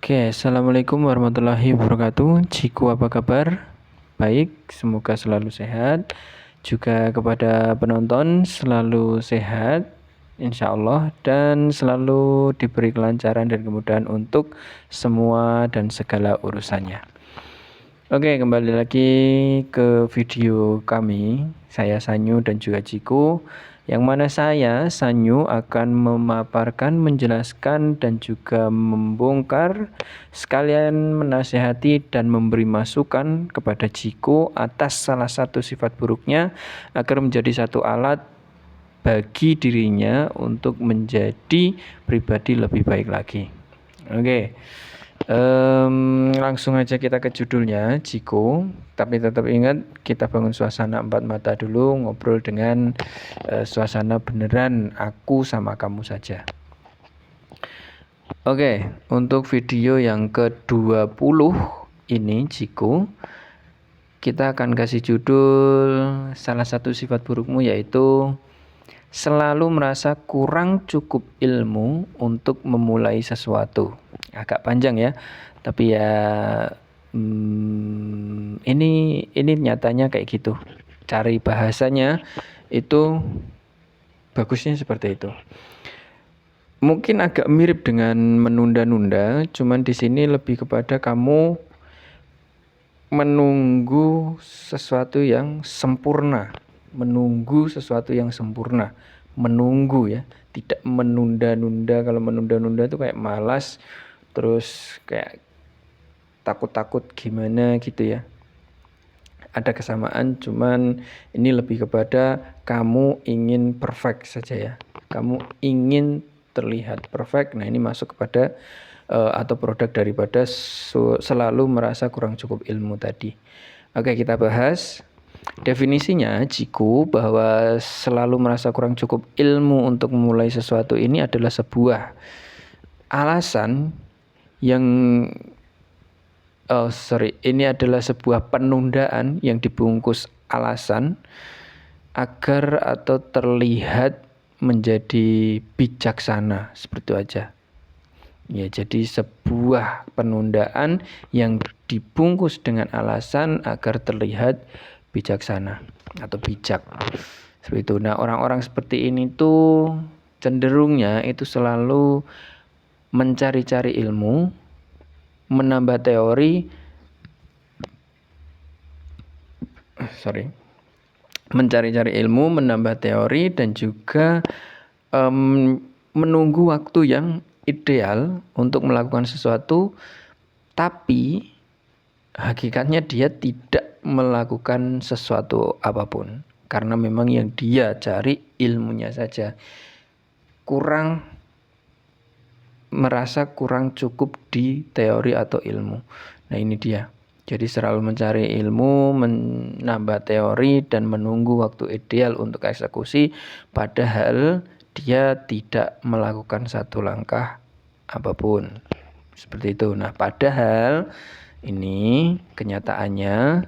Oke, assalamualaikum warahmatullahi wabarakatuh. Ciku, apa kabar? Baik, semoga selalu sehat. Juga kepada penonton selalu sehat, insya Allah, dan selalu diberi kelancaran dan kemudahan untuk semua dan segala urusannya. Oke, kembali lagi ke video kami. Saya Sanyu dan juga Ciku, yang mana saya, Sanyu, akan memaparkan, menjelaskan, dan juga membongkar, sekalian menasihati dan memberi masukan kepada Ciku atas salah satu sifat buruknya, agar menjadi satu alat bagi dirinya untuk menjadi pribadi lebih baik lagi. Oke. Langsung aja kita ke judulnya, Ciko. Tapi tetap ingat, kita bangun suasana empat mata dulu, ngobrol dengan suasana beneran aku sama kamu saja. Oke, untuk video yang ke-20 ini, Ciko, kita akan kasih judul salah satu sifat burukmu, yaitu selalu merasa kurang cukup ilmu untuk memulai sesuatu. Agak panjang ya, tapi ya ini nyatanya kayak gitu. Cari bahasanya itu bagusnya seperti itu. Mungkin agak mirip dengan menunda-nunda, cuman di sini lebih kepada kamu menunggu sesuatu yang sempurna. Menunggu sesuatu yang sempurna, menunggu ya, tidak menunda-nunda. Kalau menunda-nunda itu kayak malas, terus kayak takut-takut gimana gitu ya. Ada kesamaan, cuman ini lebih kepada kamu ingin perfect saja ya. Kamu ingin terlihat perfect. Nah, ini masuk kepada atau produk daripada selalu merasa kurang cukup ilmu tadi. Oke, kita bahas. Definisinya, Ciku, bahwa selalu merasa kurang cukup ilmu untuk memulai sesuatu ini adalah sebuah alasan yang ini adalah sebuah penundaan yang dibungkus alasan agar atau terlihat menjadi bijaksana, seperti itu aja. Ya, jadi sebuah penundaan yang dibungkus dengan alasan agar terlihat bijaksana atau bijak. Seperti itu. Nah, orang-orang seperti ini tuh cenderungnya itu selalu mencari-cari ilmu, menambah teori, mencari-cari ilmu, menambah teori, dan juga menunggu waktu yang ideal untuk melakukan sesuatu, tapi hakikatnya dia tidak melakukan sesuatu apapun, karena memang yang dia cari ilmunya saja. Merasa kurang cukup di teori atau ilmu. Nah, ini dia. Jadi selalu mencari ilmu, menambah teori, dan menunggu waktu ideal untuk eksekusi, padahal dia tidak melakukan satu langkah apapun. Seperti itu. Nah, padahal ini kenyataannya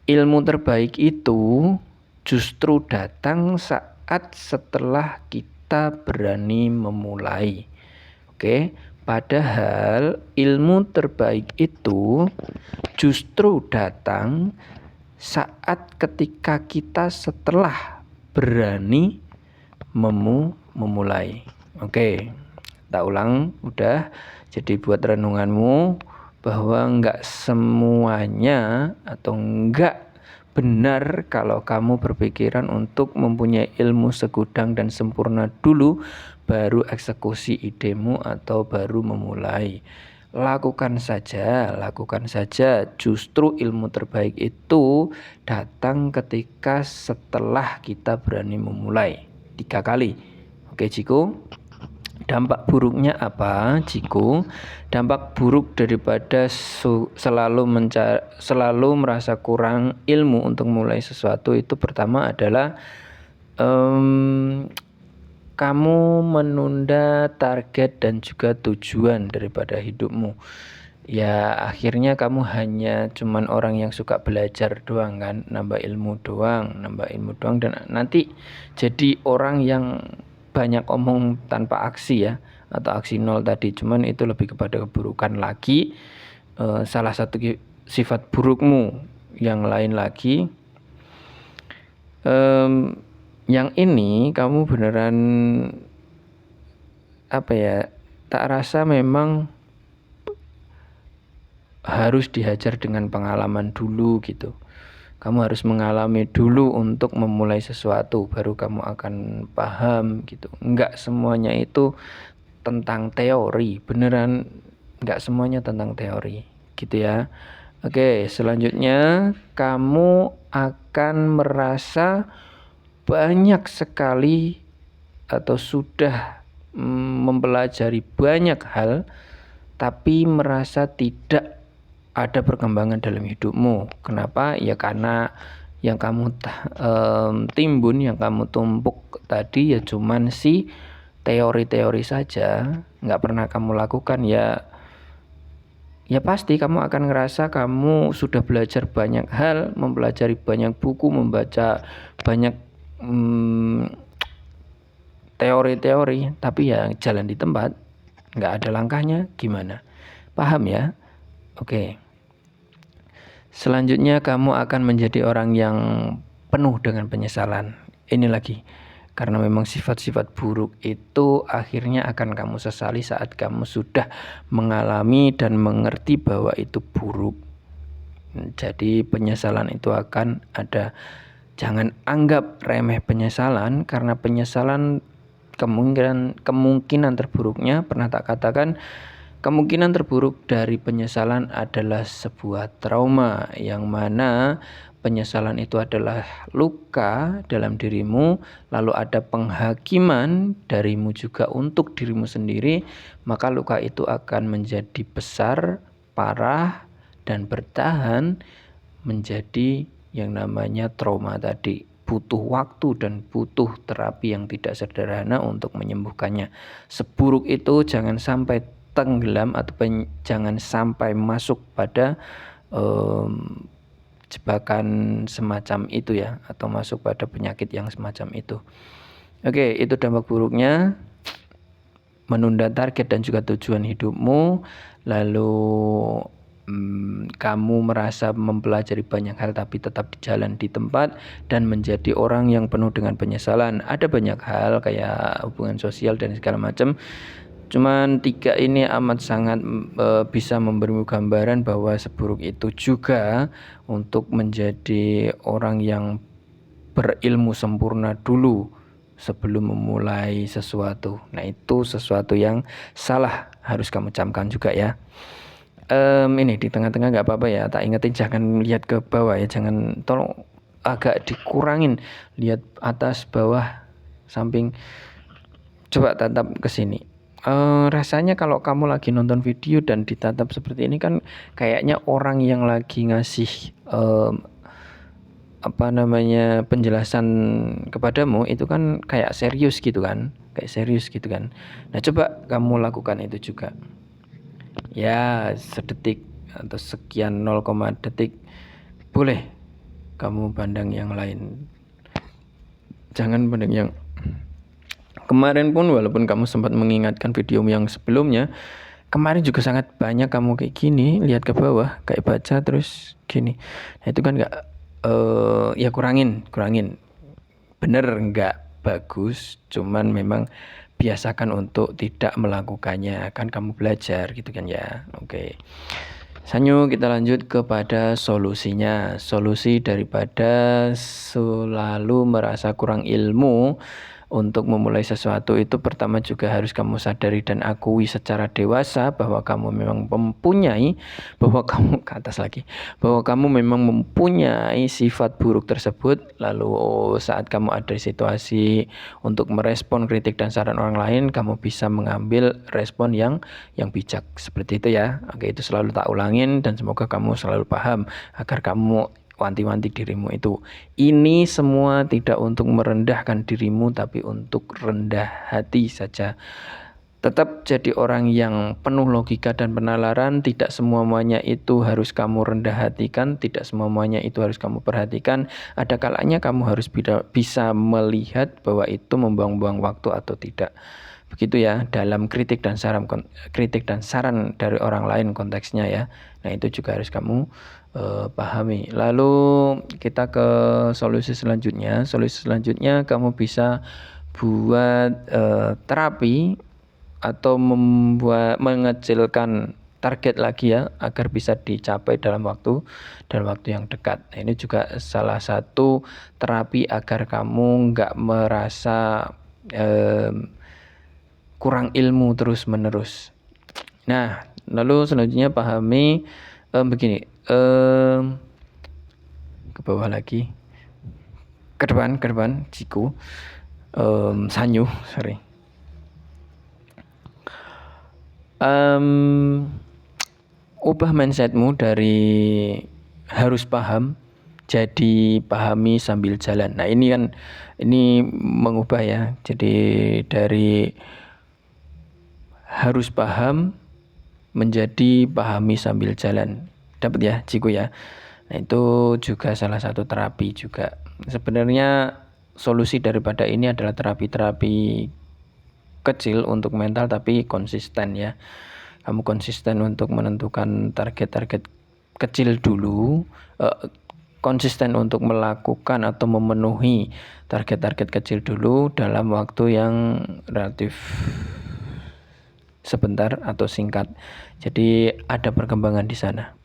ilmu terbaik itu justru datang saat setelah kita berani memulai. Oke, padahal ilmu terbaik itu justru datang saat ketika kita setelah berani memulai. Oke, tak ulang, udah. Jadi buat renunganmu bahwa enggak semuanya atau enggak benar kalau kamu berpikiran untuk mempunyai ilmu segudang dan sempurna dulu baru eksekusi idemu atau baru memulai. Lakukan saja. Justru ilmu terbaik itu datang ketika setelah kita berani memulai. 3 kali. Oke, Ciko. Dampak buruknya apa, Ciko? Dampak buruk daripada selalu merasa kurang ilmu untuk mulai sesuatu itu pertama adalah kamu menunda target dan juga tujuan daripada hidupmu. Ya, akhirnya kamu hanya cuman orang yang suka belajar doang kan, nambah ilmu doang, dan nanti jadi orang yang banyak omong tanpa aksi ya, atau aksi nol tadi, cuman itu lebih kepada keburukan lagi. Salah satu sifat burukmu yang lain lagi, yang ini kamu beneran tak rasa memang harus dihajar dengan pengalaman dulu gitu. Kamu harus mengalami dulu untuk memulai sesuatu, baru kamu akan paham gitu. Enggak semuanya itu tentang teori, beneran enggak semuanya tentang teori gitu ya. Oke, selanjutnya kamu akan merasa banyak sekali atau sudah mempelajari banyak hal, tapi merasa tidak ada perkembangan dalam hidupmu. Kenapa? Ya karena yang kamu timbun, yang kamu tumpuk tadi ya cuman teori-teori saja, nggak pernah kamu lakukan. Ya pasti kamu akan ngerasa kamu sudah belajar banyak hal, mempelajari banyak buku, membaca banyak teori-teori, tapi ya jalan di tempat, nggak ada langkahnya. Gimana? Paham ya? Oke. Selanjutnya kamu akan menjadi orang yang penuh dengan penyesalan. Ini lagi, karena memang sifat-sifat buruk itu akhirnya akan kamu sesali saat kamu sudah mengalami dan mengerti bahwa itu buruk. Jadi penyesalan itu akan ada. Jangan anggap remeh penyesalan, karena penyesalan kemungkinan terburuknya, pernah tak katakan, kemungkinan terburuk dari penyesalan adalah sebuah trauma, yang mana penyesalan itu adalah luka dalam dirimu, lalu ada penghakiman darimu juga untuk dirimu sendiri, maka luka itu akan menjadi besar, parah, dan bertahan menjadi yang namanya trauma tadi. Butuh waktu dan butuh terapi yang tidak sederhana untuk menyembuhkannya. Seburuk itu jangan sampai tenggelam atau jangan sampai masuk pada jebakan semacam itu ya, atau masuk pada penyakit yang semacam itu. Oke, itu dampak buruknya. Menunda target dan juga tujuan hidupmu, lalu kamu merasa mempelajari banyak hal tapi tetap di jalan di tempat dan menjadi orang yang penuh dengan penyesalan. Ada banyak hal kayak hubungan sosial dan segala macam. Cuman 3 ini amat sangat bisa memberimu gambaran bahwa seburuk itu juga untuk menjadi orang yang berilmu sempurna dulu sebelum memulai sesuatu. Nah, itu sesuatu yang salah, harus kamu camkan juga ya. Ini di tengah-tengah nggak apa-apa ya, tak ingetin jangan lihat ke bawah ya, jangan, tolong agak dikurangin, lihat atas, bawah, samping, coba tatap ke sini. Rasanya kalau kamu lagi nonton video dan ditatap seperti ini kan kayaknya orang yang lagi ngasih penjelasan kepadamu itu kan kayak serius gitu kan, Nah, coba kamu lakukan itu juga. Ya, sedetik atau sekian 0, detik boleh kamu pandang yang lain, jangan pandang yang kemarin pun. Walaupun kamu sempat mengingatkan video yang sebelumnya, kemarin juga sangat banyak kamu kayak gini, lihat ke bawah kayak baca terus gini. Nah, itu kan nggak ya kurangin bener, nggak bagus, cuman memang biasakan untuk tidak melakukannya, kan kamu belajar gitu kan ya. Oke. Sanyo, kita lanjut kepada solusinya. Solusi daripada selalu merasa kurang ilmu untuk memulai sesuatu itu, pertama juga harus kamu sadari dan akui secara dewasa bahwa kamu memang mempunyai, bahwa kamu memang mempunyai sifat buruk tersebut. Lalu saat kamu ada di situasi untuk merespon kritik dan saran orang lain, kamu bisa mengambil respon yang bijak, seperti itu ya. Oke, itu selalu tak ulangin dan semoga kamu selalu paham agar kamu wanti-wanti dirimu itu. Ini semua tidak untuk merendahkan dirimu, tapi untuk rendah hati saja. Tetap jadi orang yang penuh logika dan penalaran. Tidak semuanya itu harus kamu rendah hatikan, tidak semuanya itu harus kamu perhatikan. Ada kalanya kamu harus bisa melihat bahwa itu membuang-buang waktu atau tidak. Begitu ya, dalam kritik dan saran dari orang lain konteksnya ya. Nah, itu juga harus kamu pahami. Lalu kita ke solusi selanjutnya. Solusi selanjutnya kamu bisa buat terapi atau mengecilkan target lagi ya, agar bisa dicapai dalam waktu yang dekat. Nah, ini juga salah satu terapi agar kamu nggak merasa kurang ilmu terus menerus. Nah, lalu selanjutnya pahami begini, ke bawah lagi, ke depan Ciku, Sanyu, sorry. Ubah mindsetmu dari harus paham jadi pahami sambil jalan. Nah, ini mengubah ya. Jadi dari harus paham menjadi pahami sambil jalan. Dapat ya, Ciku ya. Nah, itu juga salah satu terapi juga. Sebenarnya solusi daripada ini adalah terapi kecil untuk mental tapi konsisten ya. Kamu konsisten untuk menentukan target-target kecil dulu, konsisten untuk melakukan atau memenuhi target-target kecil dulu dalam waktu yang relatif sebentar atau singkat. Jadi ada perkembangan di sana.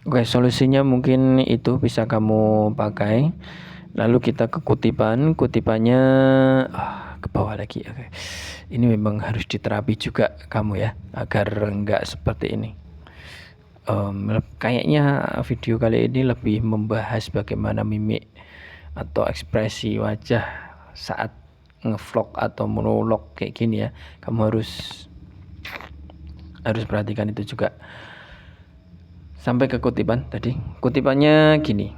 Oke, solusinya mungkin itu bisa kamu pakai. Lalu kita ke kutipannya ke bawah lagi. Oke. Ini memang harus diterapi juga kamu ya, agar enggak seperti ini. Kayaknya video kali ini lebih membahas bagaimana mimik atau ekspresi wajah saat ngevlog atau monolog kayak gini ya. Kamu harus perhatikan itu juga. Sampai ke kutipan tadi. Kutipannya gini.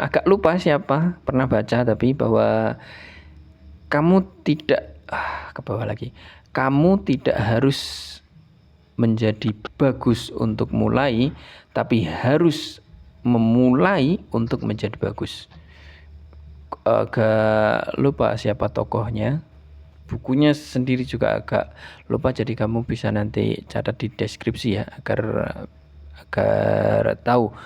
Agak lupa siapa, pernah baca tapi bahwa kamu tidak ke bawah lagi. Kamu tidak harus menjadi bagus untuk mulai, tapi harus memulai untuk menjadi bagus. Agak lupa siapa tokohnya. Bukunya sendiri juga agak lupa, jadi kamu bisa nanti catat di deskripsi ya, agar tahu.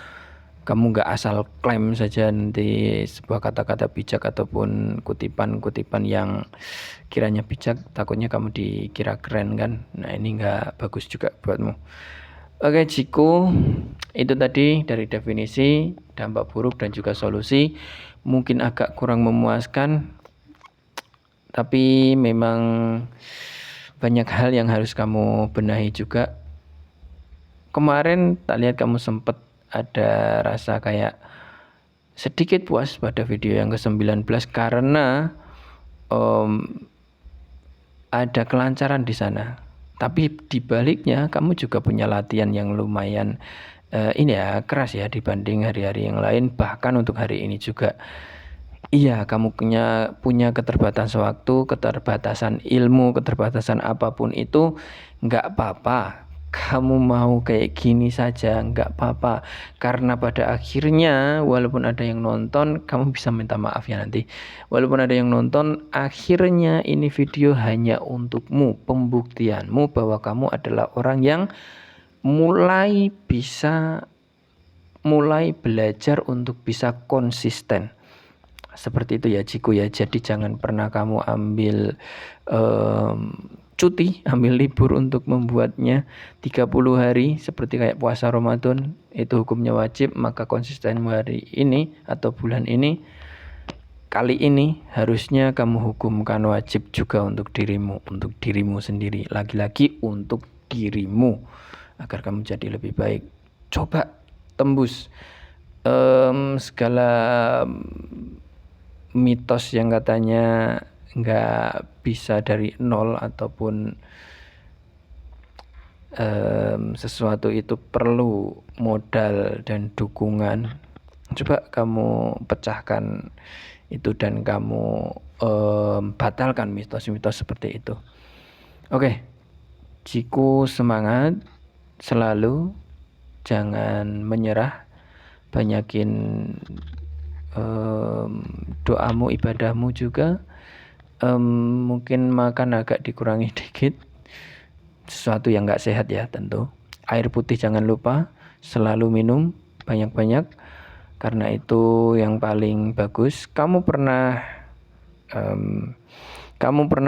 Kamu nggak asal klaim saja nanti sebuah kata-kata bijak ataupun kutipan-kutipan yang kiranya bijak, takutnya kamu dikira keren kan. Nah, ini nggak bagus juga buatmu. Oke, Ciku, itu tadi dari definisi, dampak buruk dan juga solusi. Mungkin agak kurang memuaskan, tapi memang banyak hal yang harus kamu benahi juga. Kemarin tak lihat kamu sempat ada rasa kayak sedikit puas pada video yang ke-19 karena ada kelancaran di sana. Tapi dibaliknya kamu juga punya latihan yang lumayan ini ya, keras ya dibanding hari-hari yang lain, bahkan untuk hari ini juga. Iya, kamu punya keterbatasan waktu, keterbatasan ilmu, keterbatasan apapun itu nggak apa-apa. Kamu mau kayak gini saja nggak apa-apa. Karena pada akhirnya walaupun ada yang nonton, kamu bisa minta maaf ya nanti. Walaupun ada yang nonton, akhirnya ini video hanya untukmu, pembuktianmu bahwa kamu adalah orang yang mulai belajar untuk bisa konsisten. Seperti itu ya, Ciku ya. Jadi jangan pernah kamu ambil cuti, ambil libur untuk membuatnya 30 hari seperti kayak puasa Ramadan. Itu hukumnya wajib, maka konsistenmu hari ini atau bulan ini, kali ini harusnya kamu hukumkan wajib juga untuk dirimu sendiri. Lagi-lagi untuk dirimu agar kamu jadi lebih baik. Coba tembus segala mitos yang katanya nggak bisa dari nol ataupun sesuatu itu perlu modal dan dukungan. Coba kamu pecahkan itu dan kamu batalkan mitos-mitos seperti itu. Oke, Ciku semangat selalu, jangan menyerah, banyakin doamu, ibadahmu juga Mungkin makan agak dikurangi dikit, sesuatu yang nggak sehat ya tentu. Air putih jangan lupa selalu minum banyak-banyak, karena itu yang paling bagus. Kamu pernah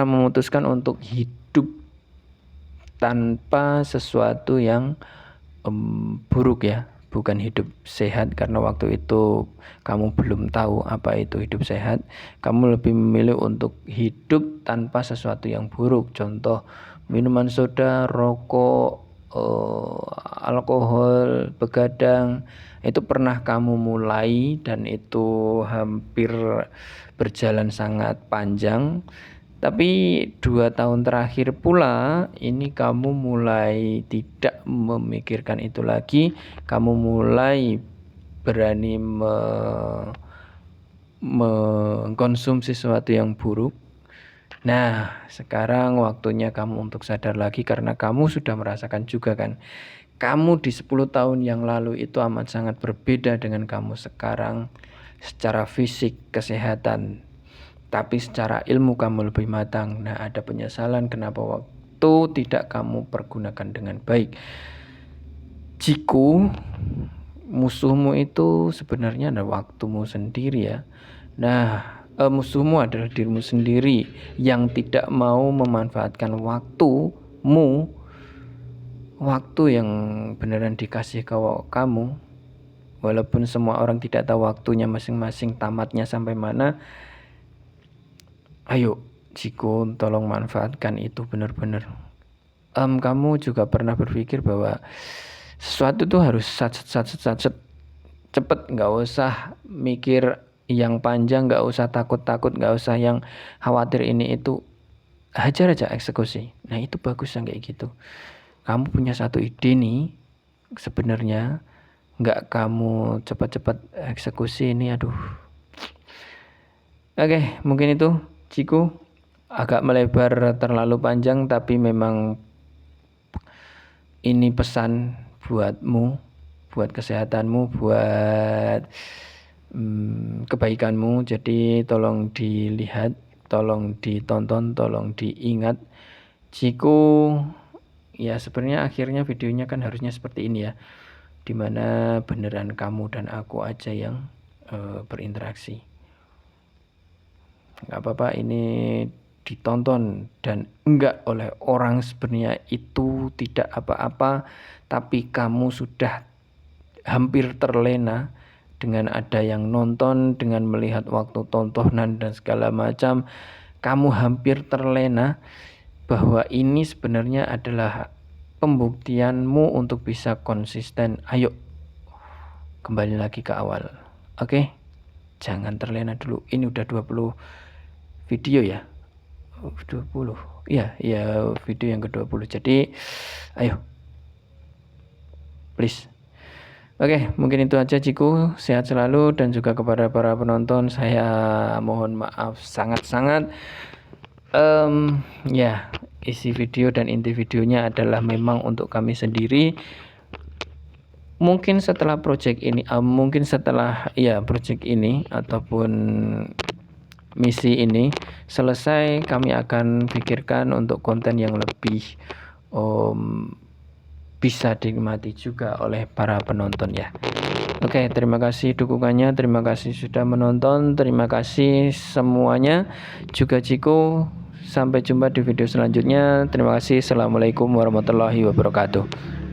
memutuskan untuk hidup tanpa sesuatu yang buruk ya, bukan hidup sehat, karena waktu itu kamu belum tahu apa itu hidup sehat. Kamu lebih memilih untuk hidup tanpa sesuatu yang buruk, contoh minuman soda, rokok, alkohol, begadang. Itu pernah kamu mulai dan itu hampir berjalan sangat panjang. Tapi 2 tahun terakhir pula ini kamu mulai tidak memikirkan itu lagi. Kamu mulai berani mengkonsumsi sesuatu yang buruk. Nah, sekarang waktunya kamu untuk sadar lagi, karena kamu sudah merasakan juga kan. Kamu di 10 tahun yang lalu itu amat sangat berbeda dengan kamu sekarang secara fisik, kesehatan. Tapi secara ilmu kamu lebih matang. Nah, ada penyesalan kenapa waktu tidak kamu pergunakan dengan baik. Jiku, musuhmu itu sebenarnya adalah waktumu sendiri ya. Nah, musuhmu adalah dirimu sendiri yang tidak mau memanfaatkan waktumu, waktu yang beneran dikasih ke kamu. Walaupun semua orang tidak tahu waktunya masing-masing tamatnya sampai mana. Ayo, Jiku, tolong manfaatkan itu benar-benar. Kamu juga pernah berpikir bahwa sesuatu tuh harus cepet, nggak usah mikir yang panjang, nggak usah takut-takut, nggak usah yang khawatir ini itu, hajar aja eksekusi. Nah, itu bagus yang kayak gitu. Kamu punya satu ide nih, sebenarnya nggak kamu cepat-cepat eksekusi ini, aduh. Oke, mungkin itu Ciku, agak melebar terlalu panjang, tapi memang ini pesan buatmu, buat kesehatanmu, buat kebaikanmu. Jadi tolong dilihat, tolong ditonton, tolong diingat. Ciku, ya sebenarnya akhirnya videonya kan harusnya seperti ini ya, dimana beneran kamu dan aku aja yang berinteraksi. Nggak apa-apa ini ditonton dan enggak oleh orang sebenarnya itu tidak apa-apa, tapi kamu sudah hampir terlena dengan ada yang nonton, dengan melihat waktu tontonan dan segala macam. Kamu hampir terlena bahwa ini sebenarnya adalah pembuktianmu untuk bisa konsisten. Ayo kembali lagi ke awal. Oke? Jangan terlena dulu. Ini udah 20 video ya. 20. Ya, video yang ke-20. Jadi ayo. Please. Oke, mungkin itu aja Ciku. Sehat selalu, dan juga kepada para penonton saya mohon maaf sangat-sangat. Ya, isi video dan inti videonya adalah memang untuk kami sendiri. Mungkin setelah project ini, project ini ataupun misi ini selesai, kami akan pikirkan untuk konten yang lebih bisa dinikmati juga oleh para penonton ya. Oke, terima kasih dukungannya, terima kasih sudah menonton, terima kasih semuanya. Juga Ciku, sampai jumpa di video selanjutnya. Terima kasih. Assalamualaikum warahmatullahi wabarakatuh.